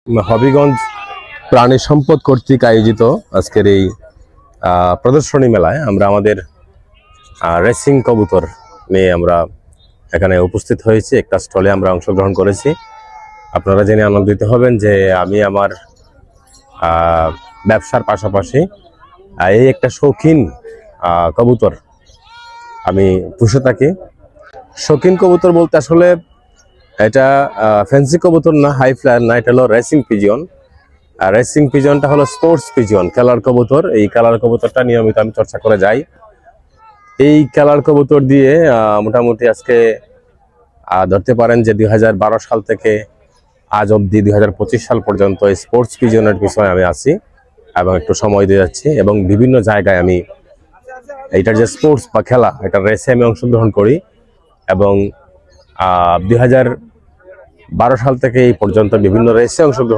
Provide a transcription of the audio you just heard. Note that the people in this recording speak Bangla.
হবিগঞ্জ প্রাণী সম্পদ কর্তৃক আয়োজিত আজকের এই প্রদর্শনী মেলায় আমরা আমাদের রেসিং কবুতর নিয়ে আমরা এখানে উপস্থিত হয়েছি। একটা স্টলে আমরা অংশগ্রহণ করেছি। আপনারা জেনে আনন্দিত হবেন যে আমি আমার ব্যবসার পাশাপাশি এই একটা শৌখিন কবুতর আমি পুষে থাকি। শৌখিন কবুতর বলতে আসলে এটা ফ্যান্সি কবুতর না, হাই ফ্লায়ার না, এটা হলো রেসিং পিজিয়ন। রেসিং পিজিয়নটা হলো স্পোর্টস পিজিয়ন, খেলার কবুতর। এই খেলার কবুতরটা নিয়মিত আমি চর্চা করে যাই। এই খেলার কবুতর দিয়ে মোটামুটি আজকে ধরতে পারেন যে 2012 সাল থেকে আজ অবধি 2025 সাল পর্যন্ত এই স্পোর্টস পিজিয়নের পিছনে আমি আছি এবং একটু সময় দিয়ে যাচ্ছি এবং বিভিন্ন জায়গায় আমি এইটার যে স্পোর্টস বা খেলা, এটা রেসে আমি অংশগ্রহণ করি এবং 2012 সাল থেকে এই পর্যন্ত বিভিন্ন রেসে অংশগ্রহণ